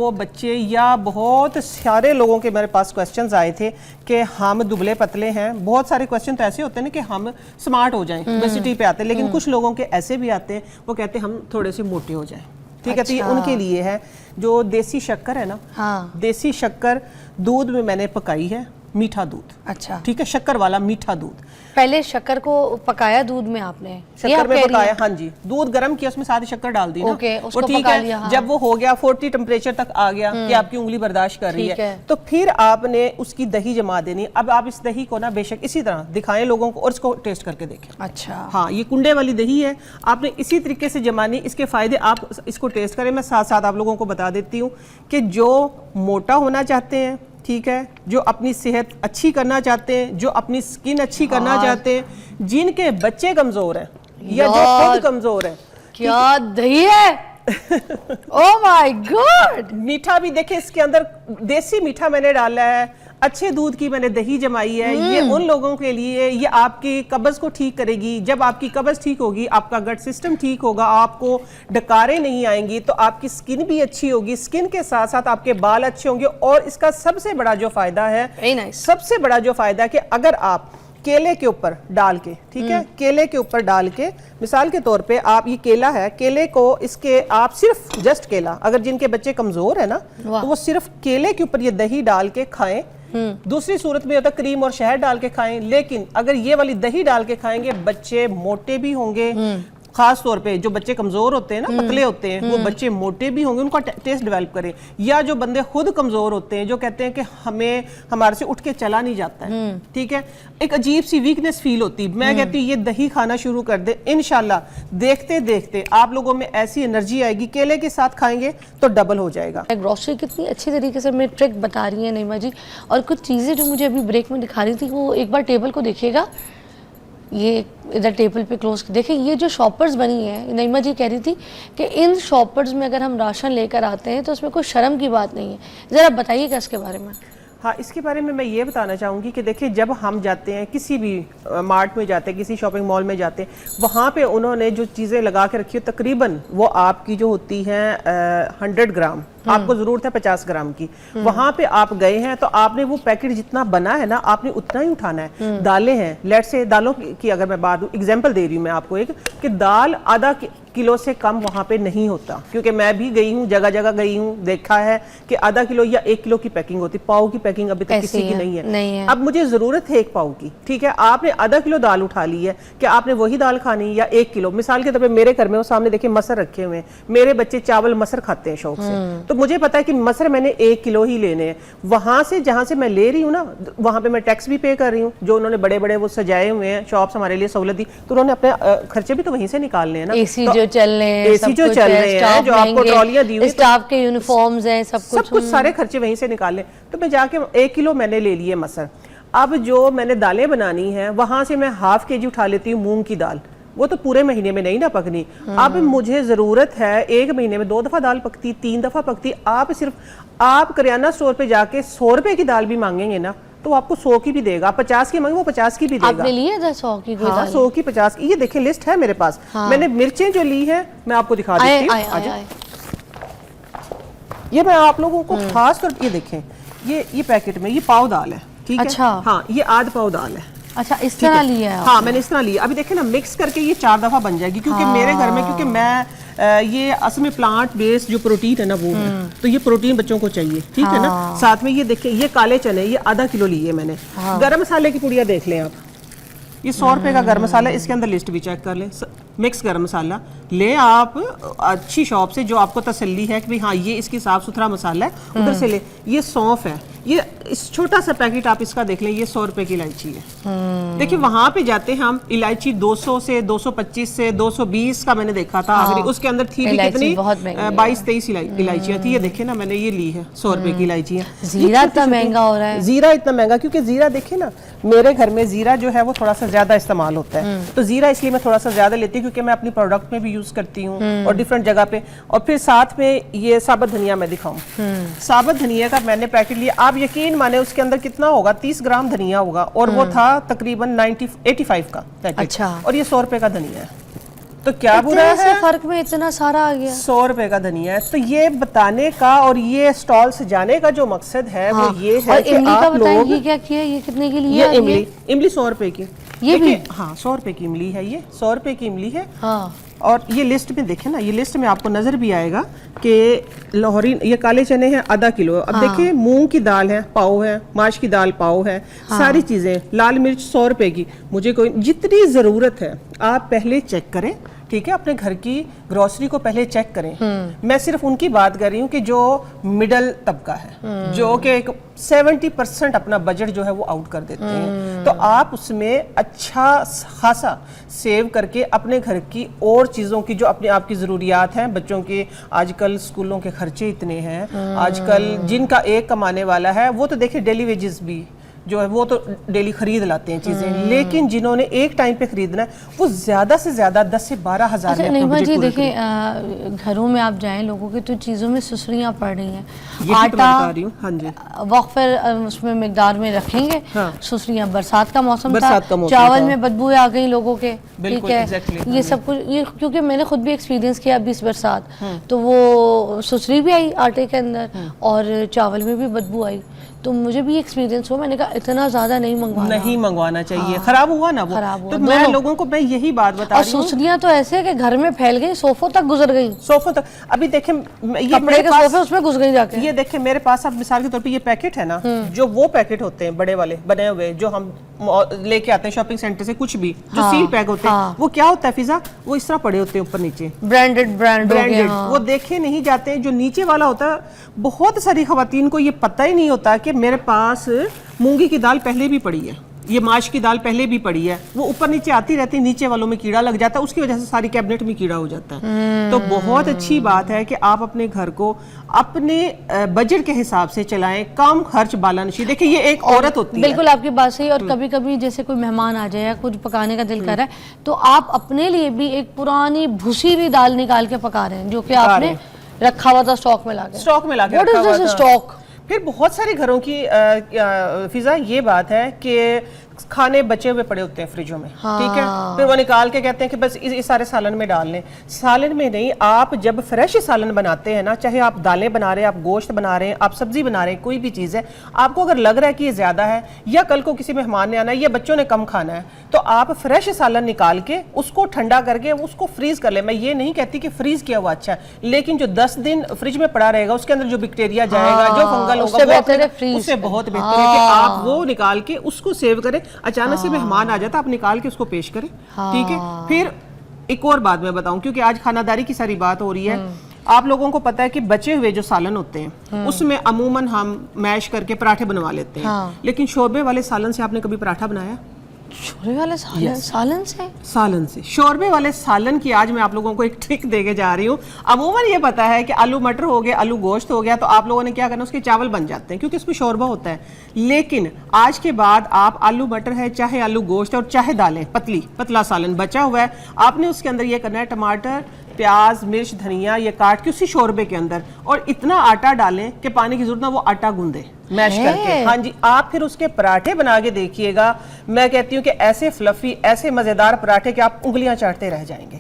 वो बच्चे या बहुत सारे लोगों के मेरे पास क्वेश्चंस आए थे कि हम दुबले पतले हैं। बहुत सारे क्वेश्चन तो ऐसे होते हैं ना कि हम स्मार्ट हो जाएं, ओबेसिटी पे आते हैं, लेकिन कुछ लोगों के ऐसे भी आते हैं वो कहते हैं हम थोड़े से मोटे हो जाएं। ठीक है, तो ये उनके लिए है। जो देसी शक्कर है ना, देसी शक्कर दूध में मैंने पकाई है, मीठा दूध। अच्छा, ठीक है, शक्कर वाला मीठा दूध। पहले शक्कर को पकाया दूध में आपने? शक्कर में पकाया, हाँ जी, दूध गर्म किया, उसमें सारी शक्कर डाल दी ना। ओके, वो ठीक है। हाँ। जब वो हो गया 40 टेम्परेचर तक आ गया कि आपकी उंगली बर्दाश्त कर रही है, तो फिर आपने उसकी दही जमा देनी। अब आप इस दही को ना बेशक इसी तरह दिखाएं लोगों को और इसको टेस्ट करके देखें। अच्छा, हाँ, ये कुंडे वाली दही है, आपने इसी तरीके से जमानी। इसके फायदे आप इसको टेस्ट करें। मैं साथ साथ आप लोगों को बता देती हूँ कि जो मोटा होना चाहते हैं, ठीक है, जो अपनी सेहत अच्छी करना चाहते हैं, जो अपनी स्किन अच्छी करना चाहते हैं, जिनके बच्चे कमजोर हैं या जो खुद कमजोर है, क्या दही है। Oh my God. मीठा भी देखे इसके अंदर देसी मीठा मैंने डाला है, अच्छे दूध की मैंने दही जमाई है। ये उन लोगों के लिए, ये आपकी कब्ज को ठीक करेगी। जब आपकी कब्ज ठीक होगी, आपका गट सिस्टम ठीक होगा, आपको डकारें नहीं आएंगी, तो आपकी स्किन भी अच्छी होगी। स्किन के साथ साथ आपके बाल अच्छे होंगे। और इसका सबसे बड़ा जो फायदा है, सबसे बड़ा जो फायदा है कि अगर आप केले के ऊपर डाल के, ठीक है, केले के ऊपर डाल के, मिसाल के तौर पे आप, ये केला है, केले को इसके आप सिर्फ जस्ट केला, अगर जिनके बच्चे कमजोर है ना, तो वो सिर्फ केले के ऊपर ये दही डाल के खाएं। दूसरी सूरत में होता है क्रीम और शहद डाल के खाएं, लेकिन अगर ये वाली दही डाल के खाएंगे, बच्चे मोटे भी होंगे। खास तौर पे जो बच्चे कमजोर होते हैं ना, पतले होते हैं, वो बच्चे मोटे भी होंगे। उनका टेस्ट डेवलप करें। या जो बंदे खुद कमजोर होते हैं, जो कहते हैं कि हमें हमारे से उठ के चला नहीं जाता है, ठीक है, एक अजीब सी वीकनेस फील होती है, मैं कहती हूँ ये दही खाना शुरू कर दे, इंशाल्लाह देखते देखते आप लोगों में ऐसी एनर्जी आएगी। केले के साथ खाएंगे तो डबल हो जाएगा। ग्रोसरी कितनी अच्छी तरीके से मैं ट्रिक बता रही है नईमा जी, और कुछ चीज़ें जो मुझे अभी ब्रेक में दिखा रही थी, वो एक बार टेबल को देखिएगा, ये इधर टेबल पे क्लोज देखिए, ये जो शॉपर्स बनी है, नईमा जी कह रही थी कि इन शॉपर्स में अगर हम राशन लेकर आते हैं तो उसमें कोई शर्म की बात नहीं है। ज़रा बताइएगा इसके बारे में। हाँ, इसके बारे में मैं ये बताना चाहूँगी कि देखिए, जब हम जाते हैं किसी भी मार्ट में जाते हैं, किसी शॉपिंग मॉल में जाते हैं, वहाँ पे उन्होंने जो चीज़ें लगा के रखी हो, तकरीबन वो आपकी जो होती हैं 100 ग्राम, आपको ज़रूरत है 50 ग्राम की। वहाँ पे आप गए हैं तो आपने वो पैकेट जितना बना है ना, आपने उतना ही उठाना है। दालें हैं, लेट से दालों की अगर मैं बात एग्जाम्पल दे रही हूँ मैं आपको एक, कि दाल आधा किलो से कम वहाँ पे नहीं होता, क्योंकि मैं भी गई हूँ, जगह जगह गई हूँ, देखा है कि आधा किलो या 1 किलो की पैकिंग होती। पाव की पैकिंग अभी तक किसी की नहीं है। अब मुझे जरूरत है 1 पाव की, ठीक है, आपने आधा किलो दाल उठा ली है, कि आपने वही दाल खानी या 1 किलो। मिसाल के तौर पर मेरे घर में वो सामने देखिए मसर रखे हुए हैं, मेरे बच्चे चावल मसर खाते हैं शौक से, तो मुझे पता है कि मसर मैंने 1 किलो ही लेने हैं। वहां से जहां से मैं ले रही हूँ ना, वहां पे मैं टैक्स भी पे कर रही हूँ। जो उन्होंने बड़े बड़े वो सजाए हुए हैं शॉप्स हमारे लिए सहूलत दी, तो उन्होंने अपने खर्चे भी तो वहीं से निकालने हैं ना। एसी जो चल रहे हैं, जो चल रहे हैं, जो आपको ट्रॉलियां दी हुई, स्टाफ के यूनिफॉर्म्स हैं, सब कुछ सारे खर्चे वहीं से निकाल लें। तो मैं जाके 1 किलो मैंने ले लिए मसर। अब जो मैंने दालें बनानी है, वहां से मैं ½ kg उठा लेती हूँ मूंग की दाल। वो तो पूरे महीने में नहीं ना पकनी। अब मुझे जरूरत है 1 महीने में 2 दफा दाल पकती, 3 दफा पकती। आप करियाना स्टोर पे जाके 100 रुपए की दाल भी मांगेंगे ना, तो आपको 100 की भी देगा। 50 की मांगे, वो 50 की भी देगा। आपने लिए था 100 की? हाँ, 100 की, 50 की। ये देखें लिस्ट है मेरे पास। मैंने मिर्चें जो ली है मैं आपको दिखा देती हूँ। ये मैं आप लोगों को खास तौर पर देखें, ये पैकेट में ये पाव दाल है, ठीक है। अच्छा। हाँ, ये आध पाव दाल है। अच्छा, इस तरह लिया है? हाँ, मैंने इस तरह लिया। अभी देखें ना, मिक्स करके ये 4 दफा बन जाएगी, क्योंकि मेरे घर में, क्योंकि मैं ये असल में प्लांट बेस्ड जो प्रोटीन है ना वो है, तो ये प्रोटीन बच्चों को चाहिए, ठीक है ना। साथ में ये देखें, ये काले चने, ये आधा किलो लिए मैंने। गरम मसाले की पुड़िया देख लें आप, ये 100 रुपए का गरम मसाला, इसके अंदर लिस्ट भी चेक कर लें। मिक्स गरम मसाला ले आप अच्छी शॉप से, जो आपको तसल्ली है कि भाई हाँ ये इसकी साफ सुथरा मसाला है, उधर से ले। ये सौंफ है, ये इस छोटा सा पैकेट आप इसका देख लें, ये 100 रुपए की इलायची है। देखिए, वहां पे जाते हम, इलायची 200 से 225 से 220 का मैंने देखा था आखिरी। उसके अंदर थी भी कितनी, 22-23 इलायचियां थी। ये देखे ना, मैंने ये ली है 100 रुपए की इलायची है। जीरा इतना महंगा हो रहा है। जीरा इतना महंगा, क्योंकि जीरा देखे ना, मेरे घर में जीरा जो है वो थोड़ा सा ज्यादा इस्तेमाल होता है, तो जीरा इसलिए मैं थोड़ा सा ज्यादा लेती हूँ, क्योंकि मैं अपनी प्रोडक्ट में भी यूज करती हूँ और डिफरेंट जगह पे। और फिर साथ में ये साबुत धनिया मैं दिखाऊं, साबुत धनिया का मैंने पैकेट लिया। आप यकीन माने उसके अंदर कितना होगा, 30 ग्राम धनिया होगा, और वो था तकरीबन 85 का पैकेट। अच्छा। और ये 100 रुपए का धनिया है, तो क्या बुरा इतने से है? फर्क में इतना सारा आ गया। 100 रुपए का धनिया है। तो ये बताने का और ये स्टॉल से जाने का जो मकसद है वो ये है और कि इमली का आप बताएं, लोग ये क्या किया, ये कितने की लिए? ये इमली 100 रुपए की, ये भी? देखिए, हाँ 100 रुपए की इमली है, ये 100 रुपए की इमली है। हाँ, और ये लिस्ट में देखें ना, ये लिस्ट में आपको नजर भी आएगा कि लाहौरी, ये काले चने हैं आधा किलो। अब देखिए मूंग की दाल है पाव है, माश की दाल पाव है, सारी चीजें, लाल मिर्च 100 रुपए की। मुझे कोई जितनी जरूरत है आप पहले चेक करें, ठीक है, अपने घर की ग्रोसरी को पहले चेक करें। मैं सिर्फ उनकी बात कर रही हूँ कि जो मिडल तबका है, जो कि 70% अपना बजट जो है वो आउट कर देते हैं, तो आप उसमें अच्छा खासा सेव करके अपने घर की और चीज़ों की जो अपने आप की ज़रूरियात हैं, बच्चों के आजकल स्कूलों के खर्चे इतने हैं, आजकल जिनका एक कमाने वाला है वो तो देखिए डेली वेजेस भी जो है वो तो डेली खरीद लाते हैं चीजें, लेकिन जिन्होंने एक टाइम पे खरीदना है वो ज्यादा से ज्यादा 10 से 12 हज़ार अच्छा में अपना नहीं बजट जी, पूरा देखें घरों में आप जाएं लोगों के तो चीज़ों में सुसरियाँ पड़ रही हैं। यही तो मैं बता रही हूँ। हाँ जी, वक्फर उसमें मिकदार में रखेंगे। हाँ। सुसरियाँ, बरसात का मौसम था, बरसात का मौसम चावल था। में बदबू आ गई लोगों के, ठीक बिल्कुल, है, exactly, ये सब कुछ, ये क्योंकि मैंने खुद भी एक्सपीरियंस किया अभी इस बरसात, तो वो सुसरी भी आई आटे के अंदर और चावल में भी बदबू आई, तो मुझे भी एक्सपीरियंस हुआ। मैंने कहा इतना ज्यादा नहीं मंगवाना चाहिए। खराब हुआ ना वो, खराब हुआ, तो मैं लोगों को मैं यही बात बता और रही हूँ। सुसरियाँ तो ऐसे है कि घर में फैल गई, सोफों तक गुजर गई, सोफों तक। अभी देखें ये कपड़े मेरे के पास, सोफे उसमें घुस गई जाके। ये देखें मेरे पास, अब मिसाल के तौर पे ये पैकेट है ना, जो वो पैकेट होते हैं बड़े वाले बने हुए जो हम लेके आते हैं शॉपिंग सेंटर से, कुछ भी जो सील पैक होते हैं, वो क्या होता है फिजा, वो इस तरह पड़े होते हैं ऊपर नीचे, ब्रांडेड वो देखे नहीं जाते। जो नीचे वाला होता है, बहुत सारी खवातीन को ये पता ही नहीं होता कि मेरे पास मूंगी की दाल पहले भी पड़ी है, ये माश की दाल पहले भी पड़ी है, वो ऊपर नीचे आती रहती है, नीचे वालों में कीड़ा लग जाता है, उसकी वजह से सारी कैबिनेट में कीड़ा हो जाता है। तो बहुत अच्छी बात है कि आप अपने घर को अपने बजट के हिसाब से चलाएं, कम खर्च बालानशी। देखिए ये एक औरत होती है, बिल्कुल आपकी बात सही। और कभी कभी जैसे कोई मेहमान आ जाए या कुछ पकाने का दिल कर रहा है, तो आप अपने लिए भी एक पुरानी भूसी हुई दाल निकाल के पका रहे हैं, जो कि आपने रखा हुआ था स्टॉक में लाके रखा हुआ था। स्टॉक। फिर बहुत सारे घरों की फिजा ये बात है कि खाने बचे हुए पड़े होते हैं फ्रिजों में, ठीक है, फिर वो निकाल के कहते हैं कि बस इस सारे सालन में डाल लें। सालन में नहीं, आप जब फ्रेश सालन बनाते हैं ना, चाहे आप दालें बना रहे हैं, आप गोश्त बना रहे हैं, आप सब्जी बना रहे हैं, कोई भी चीज़ है, आपको अगर लग रहा है कि ये ज़्यादा है या कल को किसी मेहमान ने आना है या बच्चों ने कम खाना है, तो आप फ्रेश सालन निकाल के उसको ठंडा करके उसको फ्रीज कर लें। मैं ये नहीं कहती कि फ्रीज किया हुआ अच्छा है, लेकिन जो 10 दिन फ्रिज में पड़ा रहेगा उसके अंदर जो बैक्टीरिया जाएगा, जो फंगल होगा, उससे बहुत बेहतर है कि आप वो निकाल के उसको सेव करें। अचानक से मेहमान आ जाता, आप निकाल के उसको पेश करें, ठीक है। फिर एक और बात मैं बताऊं, क्योंकि आज खानादारी की सारी बात हो रही है, आप लोगों को पता है कि बचे हुए जो सालन होते हैं उसमें अमूमन हम मैश करके पराठे बनवा लेते हैं, लेकिन शोरबे वाले सालन से आपने कभी पराठा बनाया? शोरबे वाले सालन से शोरबे वाले सालन की आज मैं आप लोगों को एक ट्रिक देके जा रही हूँ। अमूमन ये पता है कि आलू मटर हो गया, आलू गोश्त हो गया, तो आप लोगों ने क्या करना, उसके चावल बन जाते हैं क्योंकि उसमें शोरबा होता है। लेकिन आज के बाद आप आलू मटर है, चाहे आलू गोश्त और चाहे दालें, पतला सालन बचा हुआ है, आपने उसके अंदर ये करना है, टमाटर प्याज मिर्च धनिया ये काट के उसी शोरबे के अंदर, और इतना आटा डालें कि पानी की जरूरत ना, वो आटा गूंदे मैश करके। हाँ जी, आप फिर उसके पराठे बना के देखिएगा। मैं कहती हूँ कि ऐसे फ्लफी, ऐसे मजेदार पराठे कि आप उंगलियां चाटते रह जाएंगे।